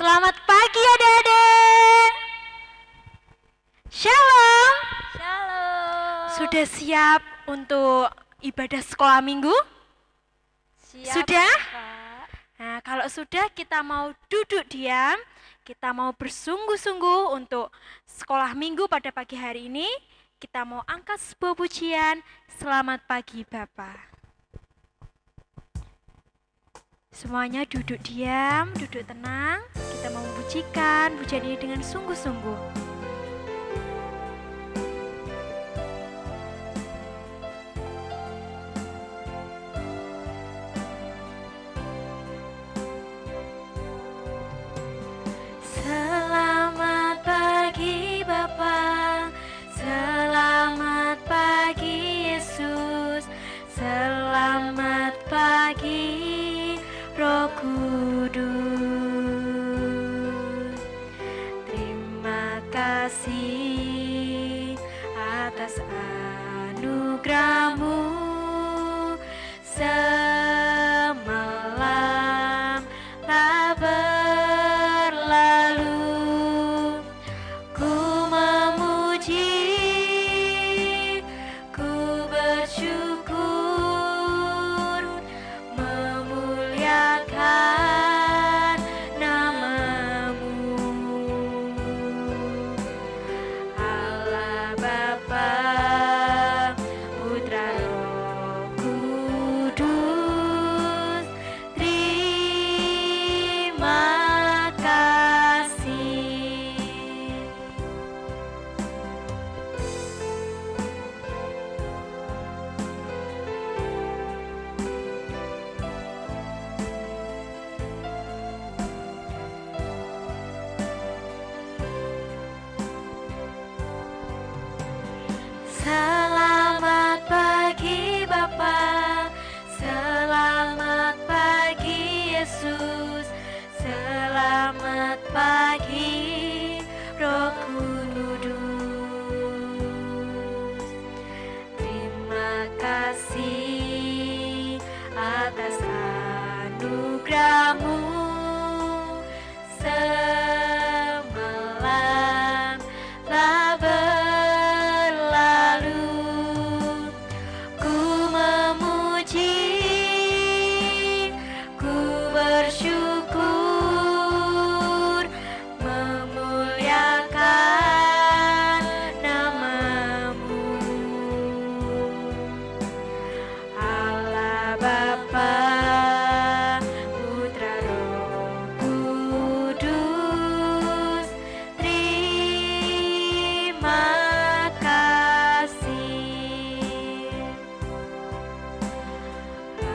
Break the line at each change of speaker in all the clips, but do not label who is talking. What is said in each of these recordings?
Selamat pagi adik-adik. Shalom.
Shalom.
Sudah siap untuk ibadah sekolah minggu?
Siap,
Sudah?
Kak.
Nah, kalau sudah kita mau duduk diam, kita mau bersungguh-sungguh untuk sekolah minggu pada pagi hari ini. Kita mau angkat sebuah pujian, selamat pagi Bapak. Semuanya duduk diam, duduk tenang. Kita mau mempujikan pujian ini dengan sungguh-sungguh. Selamat pagi Bapa, selamat pagi Yesus, selamat pagi Roh Kudus. Terima kasih atas anugerah-Mu semalam telah berlalu. Ku memuji, ku bersyukur, memuliakan nama-Mu. Allah Bapa, Putra Roh Kudus, terima kasih. Selamat pagi Bapa, selamat pagi Yesus, selamat pagi Roh Kudus. Terima kasih atas anugerah-Mu semalam telah berlalu. Ku memuji, ku bersyukur, memuliakan nama-Mu. Allah Bapa, Putra Roh Kudus, terima kasih.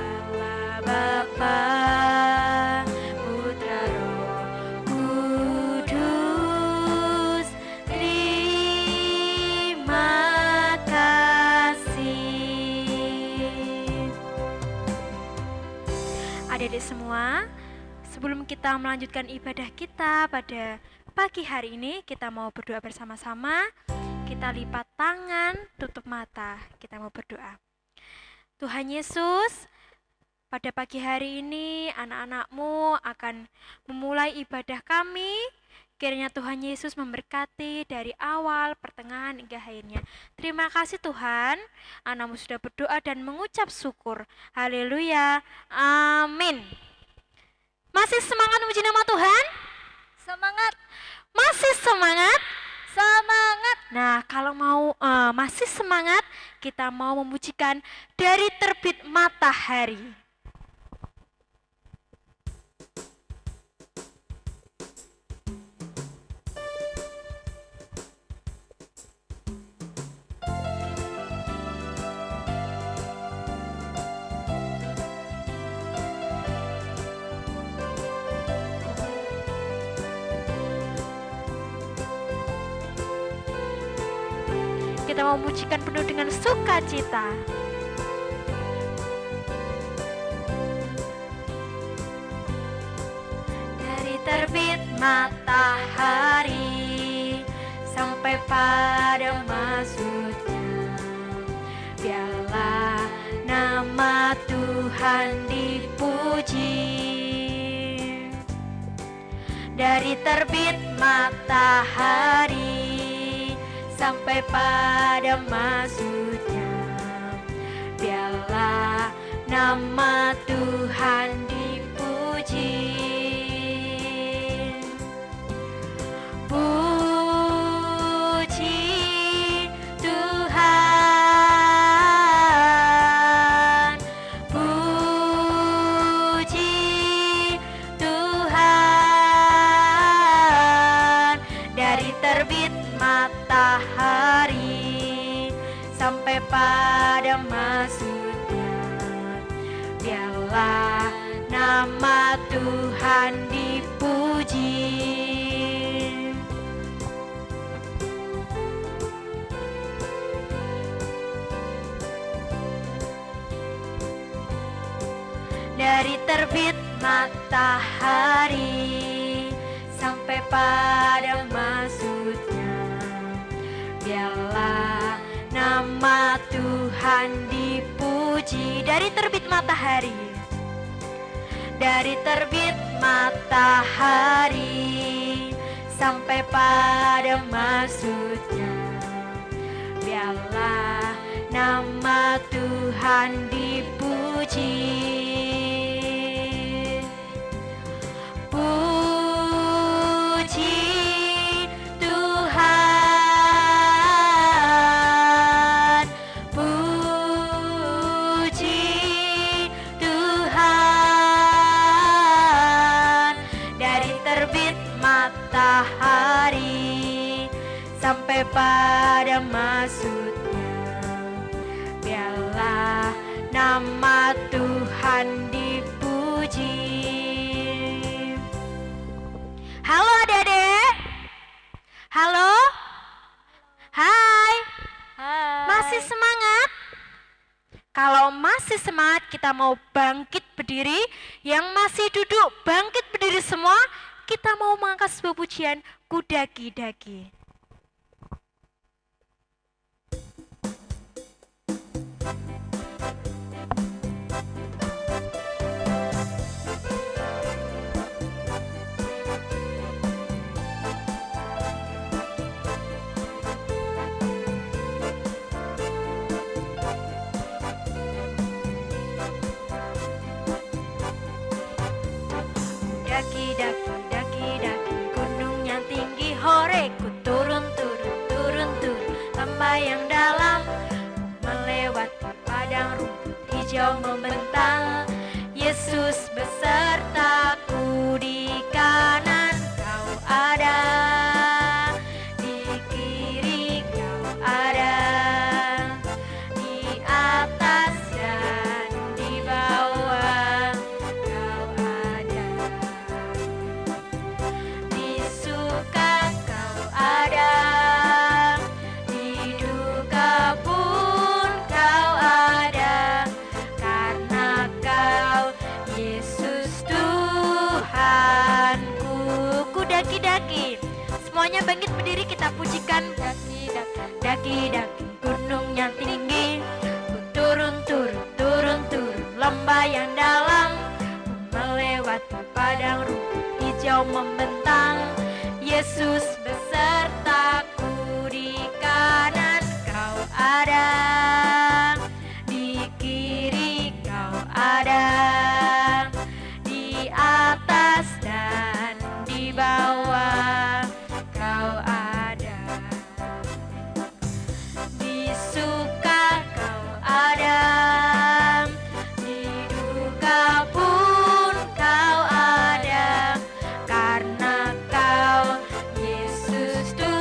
Allah Bapa, Putra Roh Kudus, terima kasih. Adik-adik semua, sebelum kita melanjutkan ibadah kita pada pagi hari ini, kita mau berdoa bersama-sama. Kita lipat tangan, tutup mata, kita mau berdoa. Tuhan Yesus, pada pagi hari ini anak-anak-Mu akan memulai ibadah kami. Kiranya Tuhan Yesus memberkati dari awal, pertengahan, hingga akhirnya. Terima kasih Tuhan, anak-Mu sudah berdoa dan mengucap syukur. Haleluya, amin. Masih semangat memuji nama Tuhan?
Semangat,
Masih semangat?
semangat.
Nah, kalau mau masih semangat, kita mau memujikan dari terbit matahari. Kita mau memujikan penuh dengan sukacita. Dari terbit matahari sampai pada masuknya, biarlah nama Tuhan dipuji. dari terbit matahari sampai pada masuknya. Biarlah nama Tuhan dipuji. Puji Tuhan, puji Tuhan, dari terbit matahari sampai pada masuknya. Biarlah nama Tuhan dipuji. Dari terbit matahari sampai pada masuknya. Biarlah nama Tuhan dipuji. Dari terbit matahari, dari terbit matahari sampai pada masuknya. Biarlah nama Tuhan dipuji. Puji Tuhan, puji Tuhan, dari terbit matahari sampai pada masuknya. Biarlah nama Tuhan dipuji. Halo adik-adik. Halo. Hai.
Hai.
Masih semangat? Kalau masih semangat, kita mau bangkit berdiri. Yang masih duduk, bangkit berdiri semua. Kita mau mengangkat sebuah pujian, Ku Daki-daki. Daki-daki, daki-daki, gunung yang tinggi hore, ku turun-turun, lembah yang dalam, melewati padang rumput hijau membentang. Yesus besertaku, di kanan kau ada, di kiri kau ada, di atas dan di bawah kau ada, di suka kau ada, di duka pun kau ada, karena kau Yesus Tuhanku. Ku daki-daki, semuanya bangkit berdiri, kita pujikan.
Daki-daki,
Daki-daki gunung yang tinggi, ku turun-turun, lembah yang dalam, ku melewati padang rumput hijau membentang. Yesus besertaku, di kanan kau ada, di kiri kau ada, di atas dan di bawah kau ada, di suka kau ada, di duka pun kau ada, karena kau Yesus Tuhanku.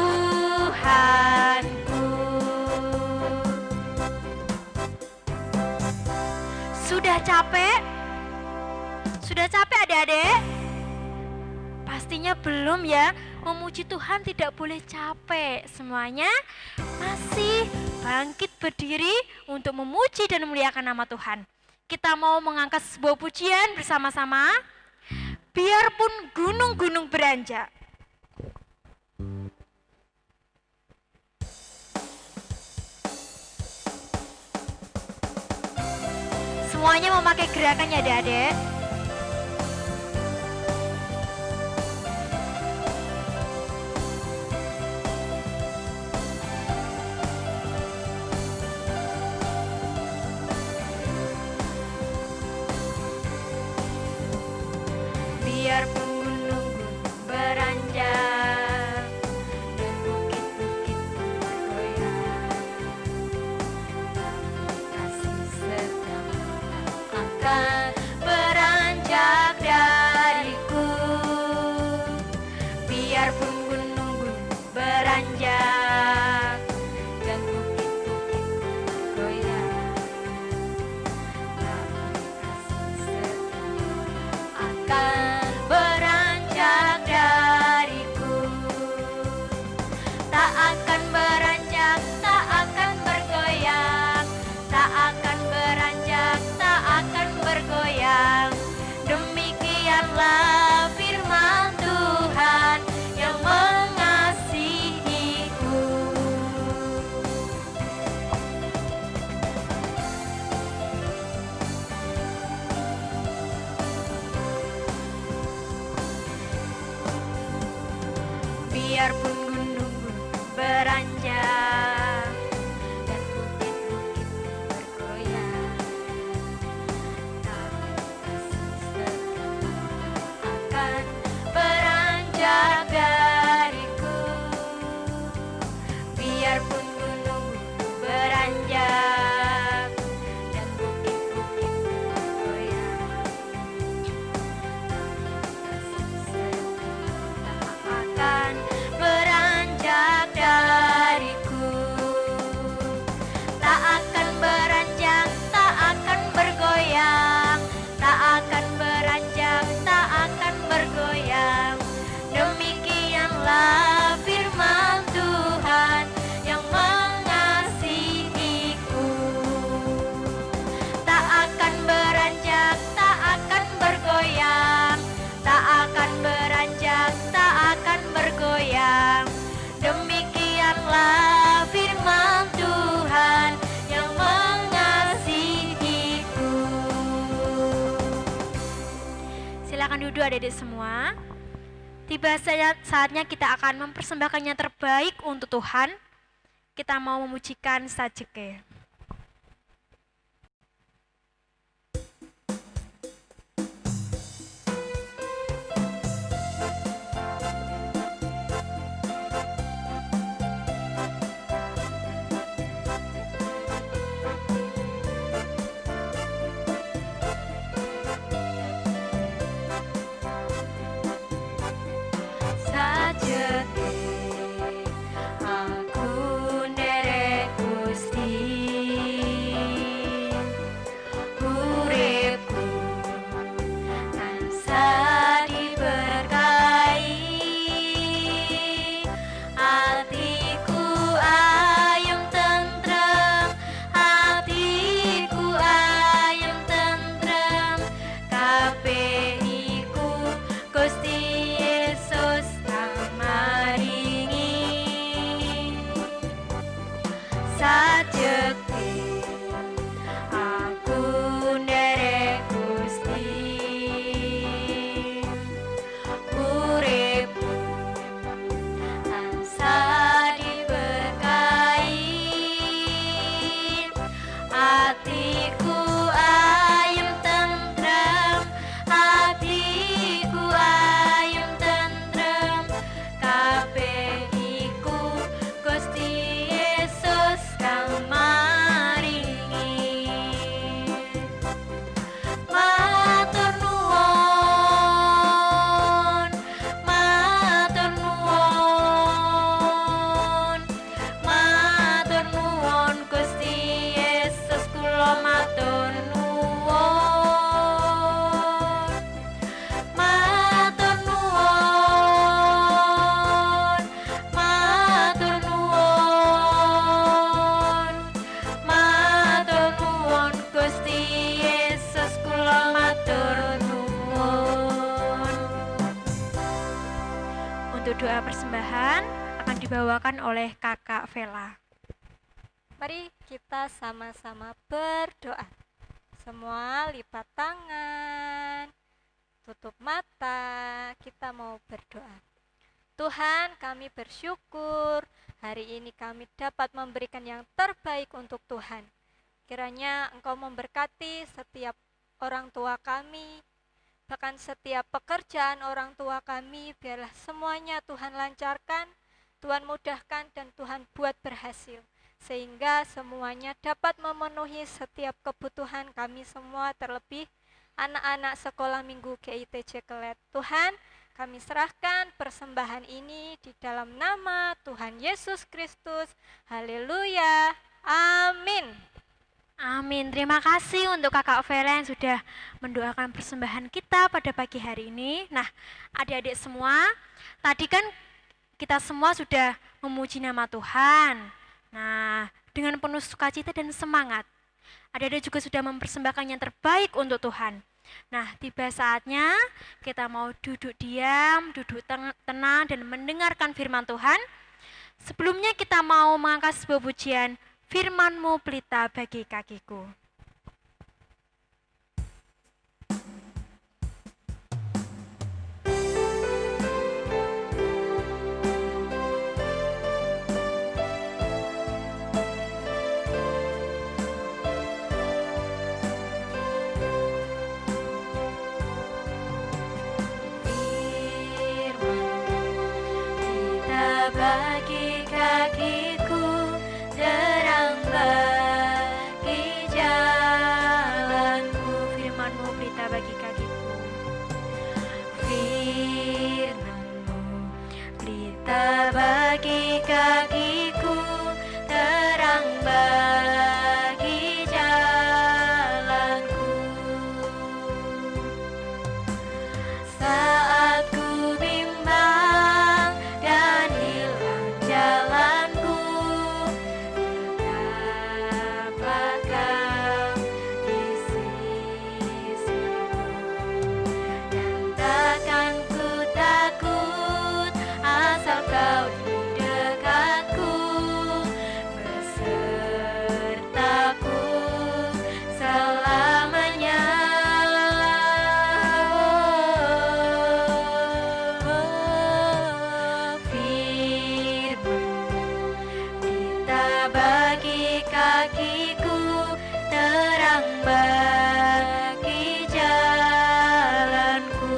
Sudah capek? Sudah capek adik-adik? Pastinya belum ya. Memuji Tuhan tidak boleh capek. Semuanya masih bangkit berdiri untuk memuji dan memuliakan nama Tuhan. Kita mau mengangkat sebuah pujian bersama-sama. Biarpun gunung-gunung beranjak. Semuanya memakai gerakannya adik-adik. biarpun gunung-gunung beranjak dan bukit-bukit bergoyang, kasih setiamu akan beranjak dariku. Biarpun gunung-gunung beranjak dan bukit-bukit bergoyang, namun kasih setiamu akan beranjak dariku. Tak akan beranjak, tak akan bergoyang, tak akan beranjak, tak akan bergoyang. Demikianlah firman Tuhan yang mengasihiku. Biarpun gunung-gunung beranjak dan bukit-bukit bergoyang, namun kasih setiamu akan beranjak dariku. Biarpun gunung-gunung beranjak dan bukit-bukit bergoyang, akan beranjak dariku. Tak akan beranjak, tak akan bergoyang, tak akan beranjak, tak akan bergoyang. Demikianlah firman Tuhan yang mengasihiku. Tak akan beranjak, tak akan bergoyang, tak akan beranjak, tak akan bergoyang. Demikianlah firman Tuhan yang mengasihiku. Silakan duduk adik-adik semua. Tiba saatnya kita akan mempersembahkan yang terbaik untuk Tuhan. Kita mau memujikan Sajeke. Sajeke aku nderek Gusti, uripku tansah diberkahi, hatiku ayem tentrem, hatiku ayem tentrem, kabeh iku Gusti Yesus kang maringi. Sajeke aku nderek Gusti, uripku tansah diberkahi, hatiku ayem tentrem, hatiku ayem tentrem, kabeh iku Gusti Yesus kang maringi. Matur nuwun, matur nuwun, matur nuwun Gusti Yesus, kula matur nuwun. Matur nuwun, matur nuwun, matur nuwun Gusti Yesus, kula matur nuwun. Untuk doa persembahan akan dibawakan oleh Kakak Vela.
Mari kita sama-sama berdoa. Semua lipat tangan, tutup mata, kita mau berdoa. Tuhan, kami bersyukur hari ini kami dapat memberikan yang terbaik untuk Tuhan. Kiranya Engkau memberkati setiap orang tua kami, bahkan setiap pekerjaan orang tua kami, biarlah semuanya Tuhan lancarkan, Tuhan mudahkan, dan Tuhan buat berhasil, sehingga semuanya dapat memenuhi setiap kebutuhan kami semua, terlebih anak-anak sekolah minggu GITJ Kelet. Tuhan, kami serahkan persembahan ini di dalam nama Tuhan Yesus Kristus. Haleluya. Amin.
Amin. Terima kasih untuk Kakak Vela yang sudah mendoakan persembahan kita pada pagi hari ini. Nah, adik-adik semua, tadi kan kita semua sudah memuji nama Tuhan. Nah, dengan penuh sukacita dan semangat. Adik-adik juga sudah mempersembahkan yang terbaik untuk Tuhan. Nah, tiba saatnya kita mau duduk diam, duduk tenang dan mendengarkan firman Tuhan. Sebelumnya kita mau mengangkat sebuah pujian, Firman-Mu pelita bagi kakiku. Bagi kakiku, terang bagi jalanku. Firman-Mu pelita bagi kakiku. Firman-Mu pelita bagi kakiku, terang bagi jalanku. Saat ku bimbang dan hilang jalanku, tetaplah Kau di sisiku, dan takkan ku takut asal Kau di dekatku, besertaku selamanya. Pelita bagi kakiku, terang bagi jalanku.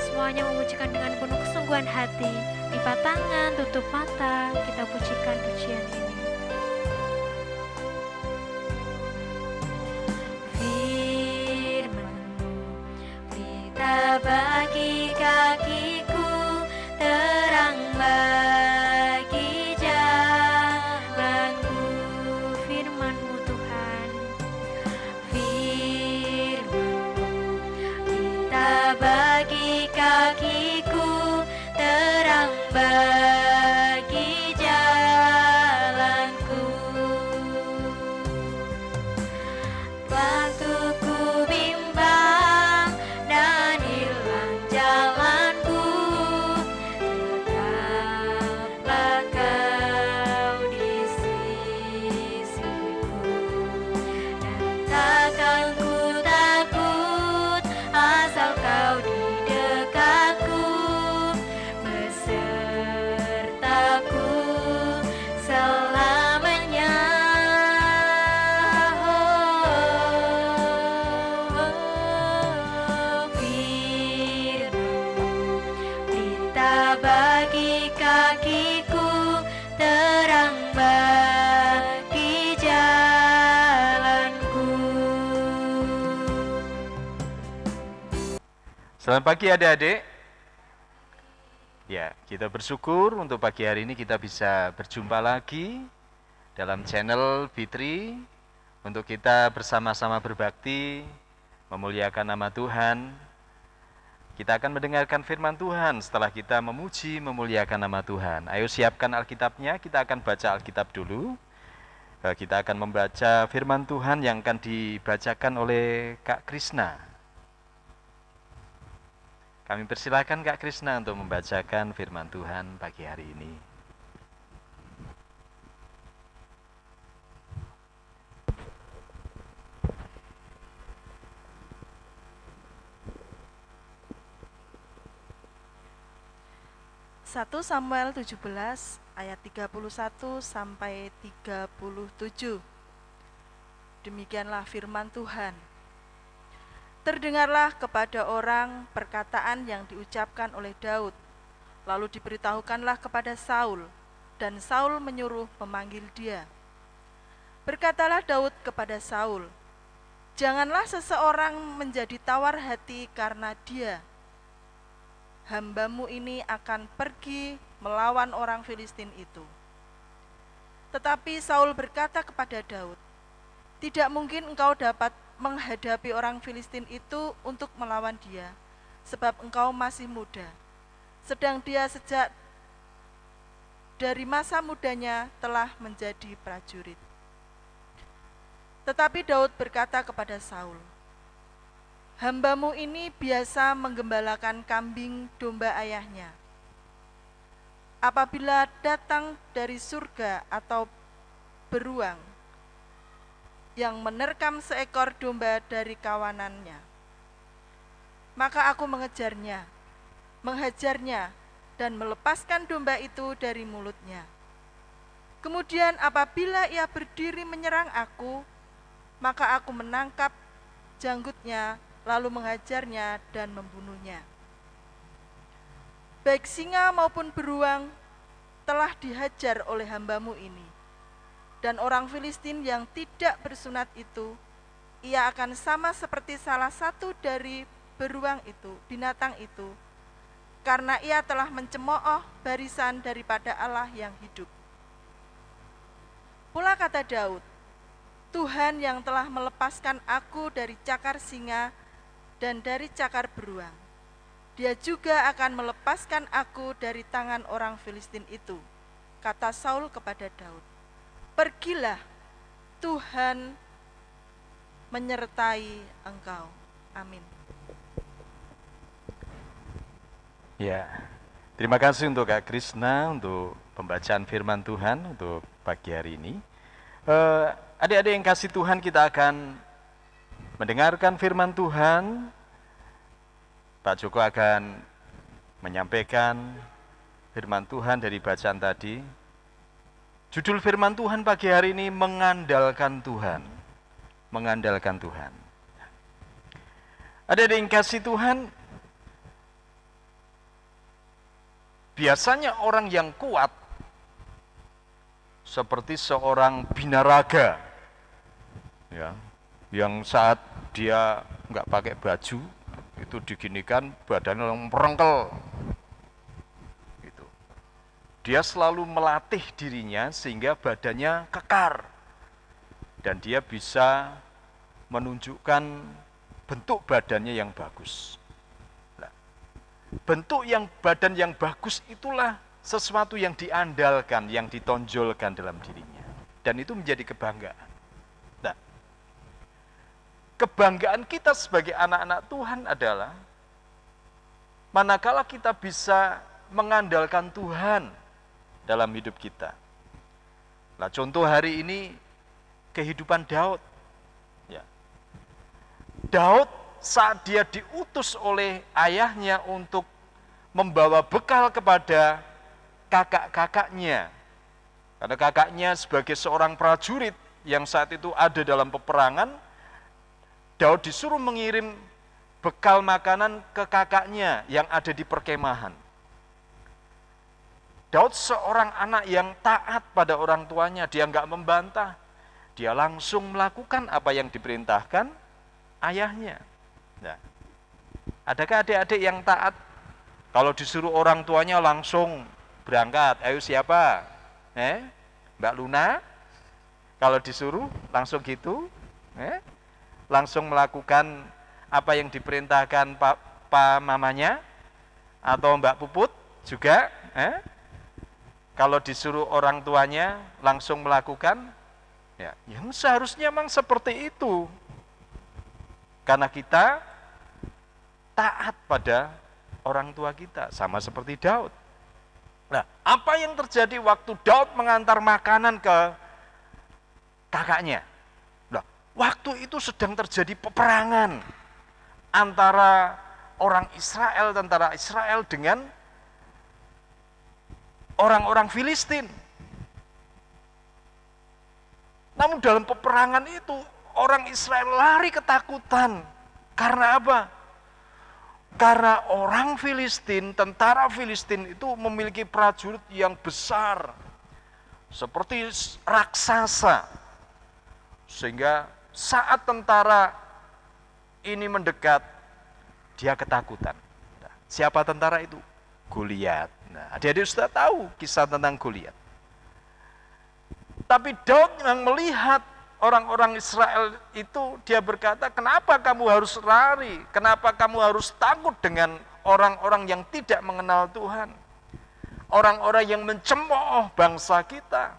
Semuanya memujikan dengan penuh kesungguhan hati. Lipat tangan, tutup mata, kita pujikan pujian ini. Bagi kakiku, terang bagi jalanku. Firman-Mu Tuhan, Firman-Mu pelita bagi kakiku, terang bagi jalanku. Waktu ku bimbang dan hilang jalanku, tetaplah Kau di sisiku, dan takkan ku takut asal Kau di dekatku, besertaku selamanya. Pelita bagi kakiku, terang bagi jalanku.
Selamat pagi adik-adik. Ya, kita bersyukur untuk pagi hari ini kita bisa berjumpa lagi dalam channel Fitri untuk kita bersama-sama berbakti, memuliakan nama Tuhan. Kita akan mendengarkan firman Tuhan setelah kita memuji, memuliakan nama Tuhan. Ayo siapkan Alkitabnya, kita akan baca Alkitab dulu. Kita akan membaca firman Tuhan yang akan dibacakan oleh Kak Krisna. Kami persilakan Kak Krisna untuk membacakan firman Tuhan pagi hari ini.
Satu Samuel 17 ayat 31 sampai 37. Demikianlah firman Tuhan. Terdengarlah kepada orang perkataan yang diucapkan oleh Daud. Lalu diberitahukanlah kepada Saul, dan Saul menyuruh memanggil dia. Berkatalah Daud kepada Saul, "Janganlah seseorang menjadi tawar hati karena dia. Hambamu ini akan pergi melawan orang Filistin itu." Tetapi Saul berkata kepada Daud, "Tidak mungkin engkau dapat menghadapi orang Filistin itu untuk melawan dia, sebab engkau masih muda. Sedang dia sejak dari masa mudanya telah menjadi prajurit." Tetapi Daud berkata kepada Saul, "Hambamu ini biasa menggembalakan kambing domba ayahnya. Apabila datang dari surga atau beruang yang menerkam seekor domba dari kawanannya, maka aku menghajarnya dan melepaskan domba itu dari mulutnya. Kemudian apabila ia berdiri menyerang aku, maka aku menangkap janggutnya lalu menghajarnya dan membunuhnya. Baik singa maupun beruang telah dihajar oleh hambamu ini, dan orang Filistin yang tidak bersunat itu, ia akan sama seperti salah satu dari beruang itu, binatang itu, karena ia telah mencemooh barisan daripada Allah yang hidup." Pula kata Daud, "Tuhan yang telah melepaskan aku dari cakar singa dan dari cakar beruang, Dia juga akan melepaskan aku dari tangan orang Filistin itu." Kata Saul kepada Daud, "Pergilah, Tuhan menyertai engkau." Amin.
Ya, terima kasih untuk Kak Krisna untuk pembacaan firman Tuhan untuk pagi hari ini. Adik-adik yang kasih Tuhan, kita akan mendengarkan firman Tuhan. Pak Joko akan menyampaikan firman Tuhan dari bacaan tadi. Judul firman Tuhan pagi hari ini, mengandalkan Tuhan. Mengandalkan Tuhan. Adik-adik yang kasih Tuhan, biasanya orang yang kuat seperti seorang binaraga, ya, yang saat dia nggak pakai baju itu diginikan badannya merengkel, gitu. Dia selalu melatih dirinya sehingga badannya kekar dan dia bisa menunjukkan bentuk badannya yang bagus. Nah, bentuk badan yang bagus itulah sesuatu yang diandalkan, yang ditonjolkan dalam dirinya, dan itu menjadi kebanggaan. Nah, kebanggaan kita sebagai anak-anak Tuhan adalah manakala kita bisa mengandalkan Tuhan dalam hidup kita. Nah, contoh hari ini kehidupan Daud. Ya. Daud saat dia diutus oleh ayahnya untuk membawa bekal kepada kakak-kakaknya, karena kakaknya sebagai seorang prajurit yang saat itu ada dalam peperangan, Daud disuruh mengirim bekal makanan ke kakaknya yang ada di perkemahan. Daud seorang anak yang taat pada orang tuanya, dia enggak membantah, dia langsung melakukan apa yang diperintahkan ayahnya. Nah, adakah adik-adik yang taat? Kalau disuruh orang tuanya langsung berangkat, ayo siapa? Mbak Luna? Kalau disuruh langsung gitu? Langsung melakukan apa yang diperintahkan Pak mamanya? Atau Mbak Puput juga? Kalau disuruh orang tuanya langsung melakukan? Ya, yang seharusnya memang seperti itu. Karena kita taat pada orang tua kita, sama seperti Daud. Nah, apa yang terjadi waktu Daud mengantar makanan ke kakaknya? Nah, waktu itu sedang terjadi peperangan antara orang Israel, tentara Israel dengan orang-orang Filistin. Namun dalam peperangan itu orang Israel lari ketakutan. Karena apa? Karena orang Filistin, tentara Filistin itu memiliki prajurit yang besar, seperti raksasa. Sehingga saat tentara ini mendekat, dia ketakutan. Nah, siapa tentara itu? Goliat. Nah, adik-adik sudah tahu kisah tentang Goliat. Tapi Daud yang melihat orang-orang Israel itu, dia berkata, kenapa kamu harus lari? Kenapa kamu harus takut dengan orang-orang yang tidak mengenal Tuhan? Orang-orang yang mencemooh bangsa kita.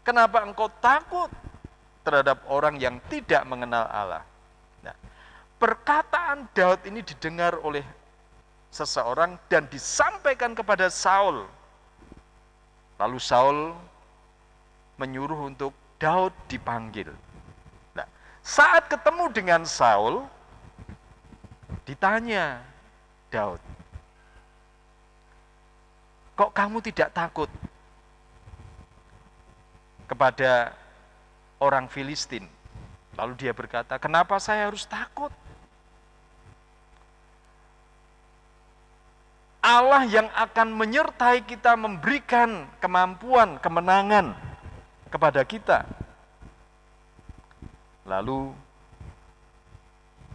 Kenapa engkau takut terhadap orang yang tidak mengenal Allah? Nah, perkataan Daud ini didengar oleh seseorang dan disampaikan kepada Saul. Lalu Saul menyuruh untuk Daud dipanggil. Nah, saat ketemu dengan Saul, ditanya Daud, kok kamu tidak takut kepada orang Filistin? Lalu dia berkata, kenapa saya harus takut? Allah yang akan menyertai kita, memberikan kemampuan, kemenangan kepada kita. Lalu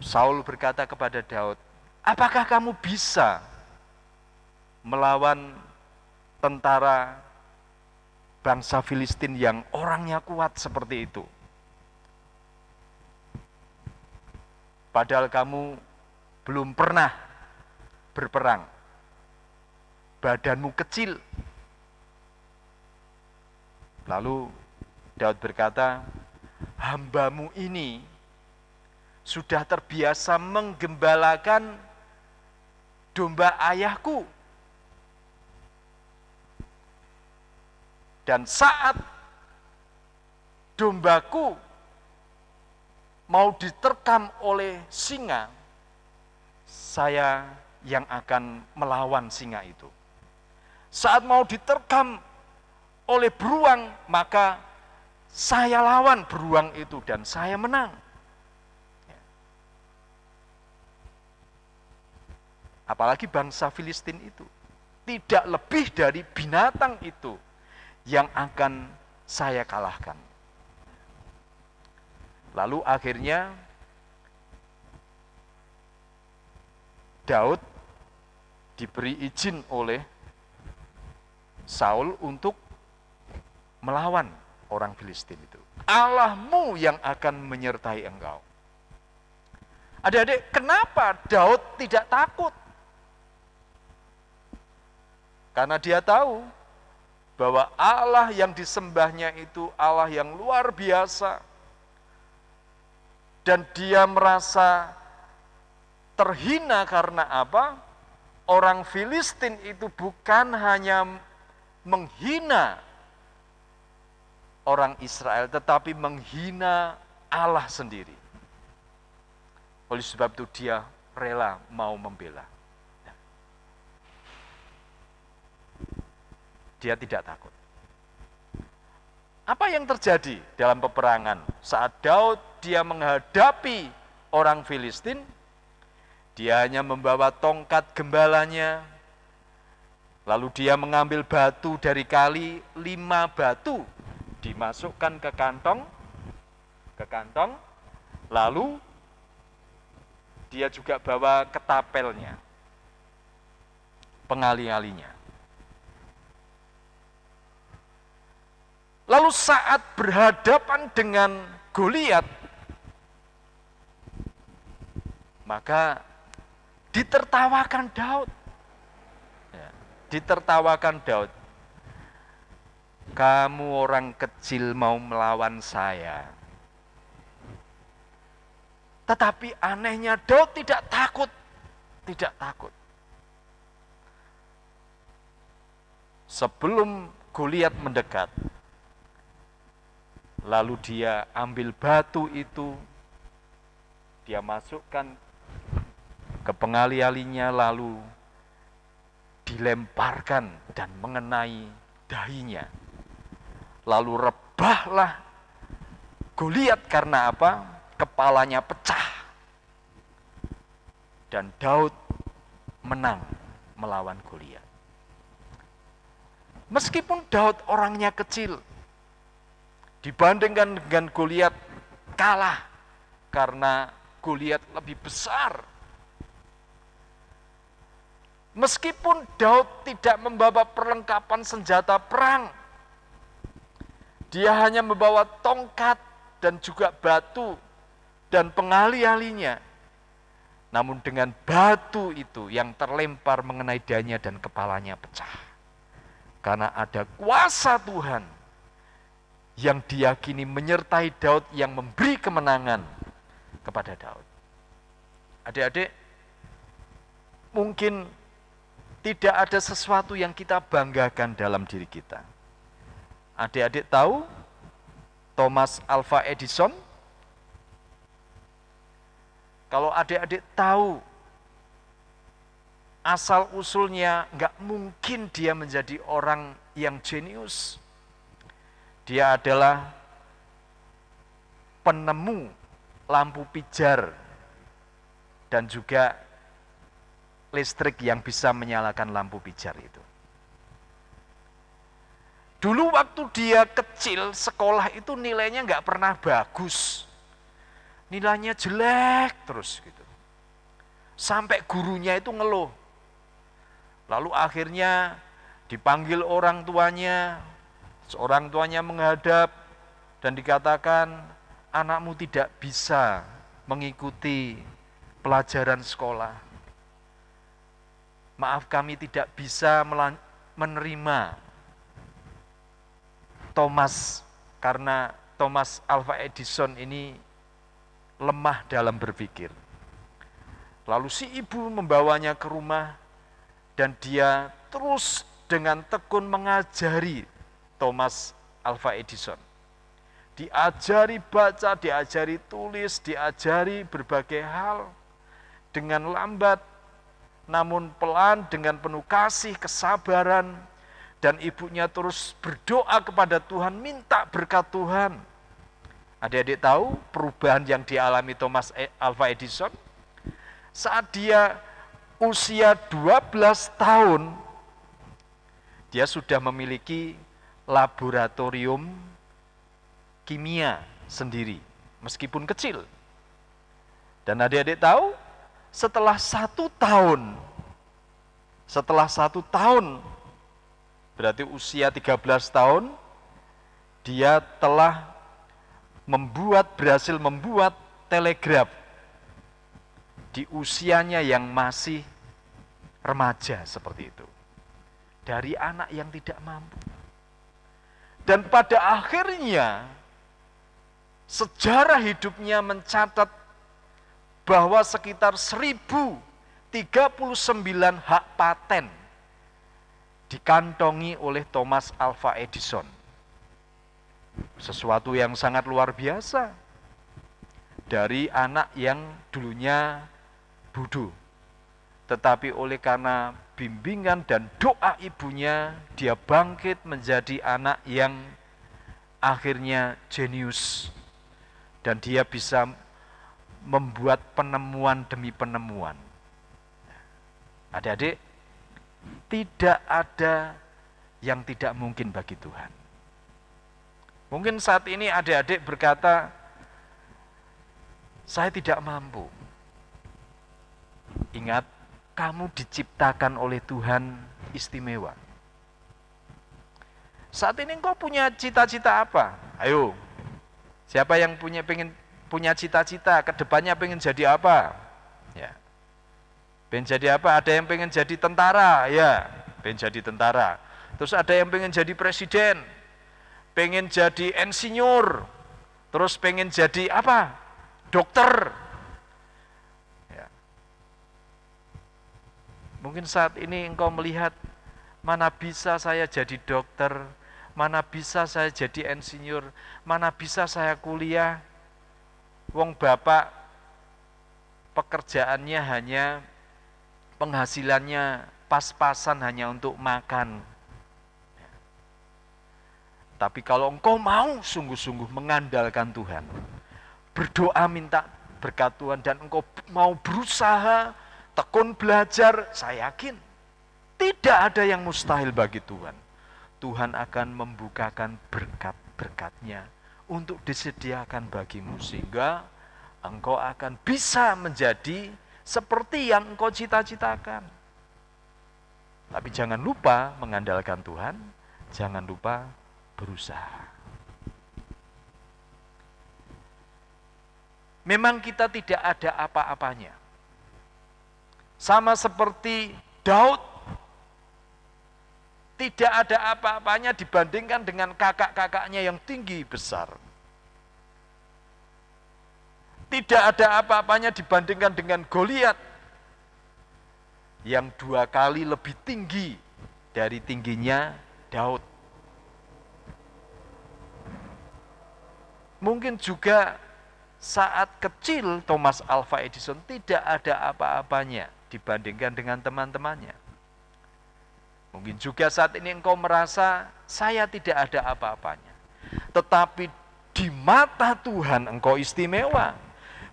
Saul berkata kepada Daud, apakah kamu bisa melawan tentara bangsa Filistin yang orangnya kuat seperti itu? Padahal kamu belum pernah berperang. Badanmu kecil. Lalu Daud berkata, hambamu ini sudah terbiasa menggembalakan domba ayahku. Dan saat dombaku mau diterkam oleh singa, saya yang akan melawan singa itu. Saat mau diterkam oleh beruang, maka saya lawan beruang itu dan saya menang. Apalagi bangsa Filistin itu tidak lebih dari binatang itu yang akan saya kalahkan. Lalu akhirnya Daud diberi izin oleh Saul untuk melawan orang Filistin itu. Allahmu yang akan menyertai engkau. Adik-adik, kenapa Daud tidak takut? Karena dia tahu bahwa Allah yang disembahnya itu Allah yang luar biasa. Dan dia merasa terhina karena apa? Orang Filistin itu bukan hanya menghina orang Israel, tetapi menghina Allah sendiri. Oleh sebab itu dia rela mau membela. Dia tidak takut. Apa yang terjadi dalam peperangan? Saat Daud dia menghadapi orang Filistin, dia hanya membawa tongkat gembalanya, lalu dia mengambil batu dari kali, 5 batu dimasukkan ke kantong, lalu dia juga bawa ketapelnya, pengali-alinya. Lalu saat berhadapan dengan Goliat, maka ditertawakan Daud. Ya, ditertawakan Daud. Kamu orang kecil mau melawan saya. Tetapi anehnya Daud tidak takut. Tidak takut. Sebelum Goliat mendekat, lalu dia ambil batu itu, dia masukkan ke pengali-alinya, lalu dilemparkan dan mengenai dahinya. Lalu rebahlah Goliat karena apa? Kepalanya pecah. Dan Daud menang melawan Goliat. Meskipun Daud orangnya kecil, dibandingkan dengan Goliat kalah karena Goliat lebih besar. Meskipun Daud tidak membawa perlengkapan senjata perang, dia hanya membawa tongkat dan juga batu dan pengali-alinya. Namun dengan batu itu yang terlempar mengenai dahinya dan kepalanya pecah. Karena ada kuasa Tuhan yang diyakini menyertai Daud yang memberi kemenangan kepada Daud. Adik-adik, mungkin tidak ada sesuatu yang kita banggakan dalam diri kita. Adik-adik tahu Thomas Alva Edison? Kalau adik-adik tahu asal-usulnya, nggak mungkin dia menjadi orang yang jenius. Dia adalah penemu lampu pijar dan juga listrik yang bisa menyalakan lampu pijar itu. Dulu waktu dia kecil, sekolah itu nilainya nggak pernah bagus. Nilainya jelek terus gitu. Sampai gurunya itu ngeluh. Lalu akhirnya dipanggil orang tuanya, seorang tuanya menghadap dan dikatakan, anakmu tidak bisa mengikuti pelajaran sekolah. Maaf, kami tidak bisa menerima Thomas, karena Thomas Alva Edison ini lemah dalam berpikir. Lalu si ibu membawanya ke rumah dan dia terus dengan tekun mengajari Thomas Alva Edison. Diajari baca, diajari tulis, diajari berbagai hal dengan lambat, namun pelan dengan penuh kasih, kesabaran, dan ibunya terus berdoa kepada Tuhan, minta berkat Tuhan. Adik-adik tahu perubahan yang dialami Thomas Alva Edison? Saat dia usia 12 tahun, dia sudah memiliki laboratorium kimia sendiri, meskipun kecil. Dan adik-adik tahu, setelah 1 tahun, berarti usia 13 tahun, dia telah berhasil membuat telegraf di usianya yang masih remaja seperti itu. Dari anak yang tidak mampu. Dan pada akhirnya, sejarah hidupnya mencatat bahwa sekitar 1039 hak paten dikantongi oleh Thomas Alva Edison. Sesuatu yang sangat luar biasa dari anak yang dulunya bodoh. Tetapi oleh karena bimbingan dan doa ibunya, dia bangkit menjadi anak yang akhirnya jenius. Dan dia bisa membuat penemuan demi penemuan. Adik-adik, tidak ada yang tidak mungkin bagi Tuhan. Mungkin saat ini adik-adik berkata, saya tidak mampu. Ingat, kamu diciptakan oleh Tuhan istimewa. Saat ini engkau punya cita-cita apa? Ayo, siapa yang punya cita-cita, kedepannya pengen jadi apa? Ya. Pengen jadi apa? Ada yang pengen jadi tentara, ya, pengen jadi tentara. Terus ada yang pengen jadi presiden, pengen jadi insinyur, terus pengen jadi apa? Dokter. Ya. Mungkin saat ini engkau melihat, mana bisa saya jadi dokter, mana bisa saya jadi insinyur, mana bisa saya kuliah. Wong bapak pekerjaannya hanya penghasilannya pas-pasan hanya untuk makan. Tapi kalau engkau mau sungguh-sungguh mengandalkan Tuhan, berdoa minta berkat Tuhan, dan engkau mau berusaha, tekun belajar, saya yakin tidak ada yang mustahil bagi Tuhan. Tuhan akan membukakan berkat-berkatnya untuk disediakan bagimu, sehingga engkau akan bisa menjadi seperti yang engkau cita-citakan. Tapi jangan lupa mengandalkan Tuhan, jangan lupa berusaha. Memang kita tidak ada apa-apanya. Sama seperti Daud, tidak ada apa-apanya dibandingkan dengan kakak-kakaknya yang tinggi besar. Tidak ada apa-apanya dibandingkan dengan Goliat yang 2 kali lebih tinggi dari tingginya Daud. Mungkin juga saat kecil Thomas Alva Edison tidak ada apa-apanya dibandingkan dengan teman-temannya. Mungkin juga saat ini engkau merasa saya tidak ada apa-apanya. Tetapi di mata Tuhan engkau istimewa.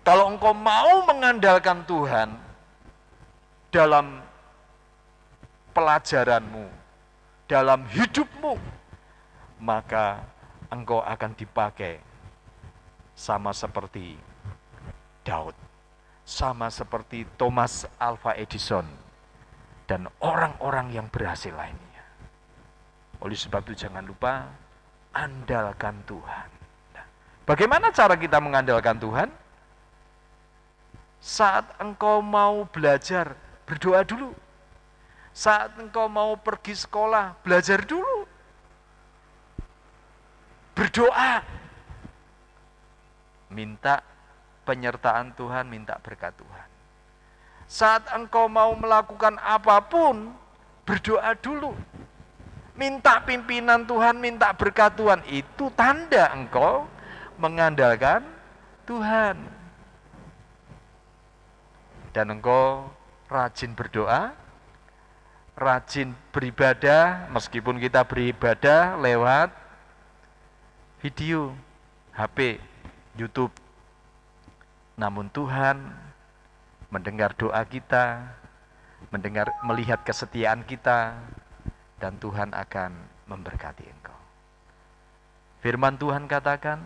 Kalau engkau mau mengandalkan Tuhan dalam pelajaranmu, dalam hidupmu, maka engkau akan dipakai sama seperti Daud, sama seperti Thomas Alva Edison, dan orang-orang yang berhasil lainnya. Oleh sebab itu jangan lupa andalkan Tuhan. Nah, bagaimana cara kita mengandalkan Tuhan? Saat engkau mau belajar, berdoa dulu. Saat engkau mau pergi sekolah, belajar dulu. Berdoa. Minta penyertaan Tuhan, minta berkat Tuhan. Saat engkau mau melakukan apapun, berdoa dulu. Minta pimpinan Tuhan, minta berkat Tuhan. Itu tanda engkau mengandalkan Tuhan. Dan engkau rajin berdoa, rajin beribadah, meskipun kita beribadah lewat video, HP, YouTube. Namun Tuhan mendengar doa kita, melihat kesetiaan kita, dan Tuhan akan memberkati engkau. Firman Tuhan katakan,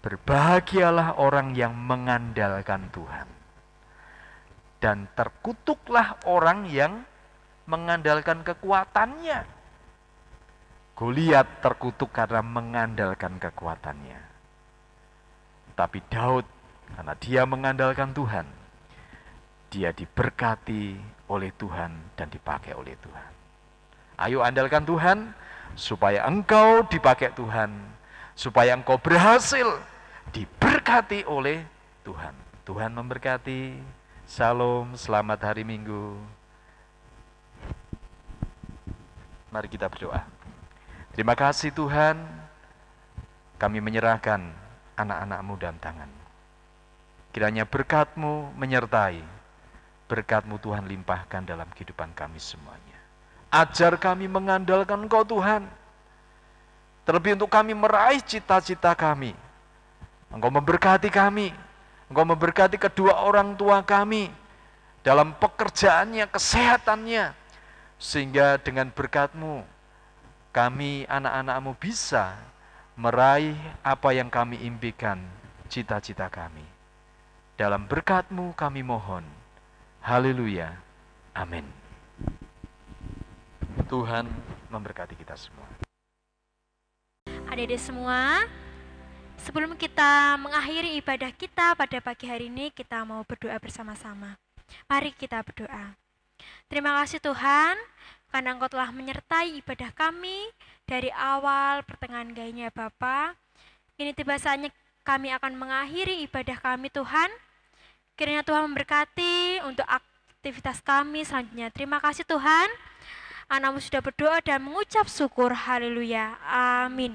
berbahagialah orang yang mengandalkan Tuhan, dan terkutuklah orang yang mengandalkan kekuatannya. Goliat terkutuk karena mengandalkan kekuatannya. Tapi Daud, karena dia mengandalkan Tuhan, dia diberkati oleh Tuhan dan dipakai oleh Tuhan. Ayo andalkan Tuhan, supaya engkau dipakai Tuhan, supaya engkau berhasil diberkati oleh Tuhan. Tuhan memberkati. Shalom, selamat hari Minggu. Mari kita berdoa. Terima kasih Tuhan, kami menyerahkan anak-anak-mu dalam tangan-mu. Kiranya berkat-mu menyertai, berkat-mu Tuhan limpahkan dalam kehidupan kami semuanya. Ajar kami mengandalkan Engkau Tuhan, terlebih untuk kami meraih cita-cita kami. Engkau memberkati kami, Engkau memberkati kedua orang tua kami dalam pekerjaannya, kesehatannya, sehingga dengan berkat-mu kami anak-anak-mu bisa meraih apa yang kami impikan, cita-cita kami. Dalam berkat-mu kami mohon. Haleluya. Amin. Tuhan memberkati kita semua.
Adik-adik semua, sebelum kita mengakhiri ibadah kita pada pagi hari ini, kita mau berdoa bersama-sama. Mari kita berdoa. Terima kasih Tuhan, karena Engkau telah menyertai ibadah kami dari awal pertengahan gayanya Bapa. Ini tiba saatnya kami akan mengakhiri ibadah kami Tuhan. Kiranya Tuhan memberkati untuk aktivitas kami selanjutnya. Terima kasih Tuhan. Anak-Mu sudah berdoa dan mengucap syukur. Haleluya. Amin.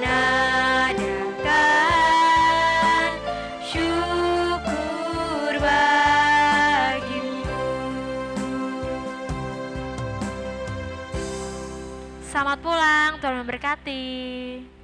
menadakan syukur bagimu. Selamat pulang, Tuhan memberkati.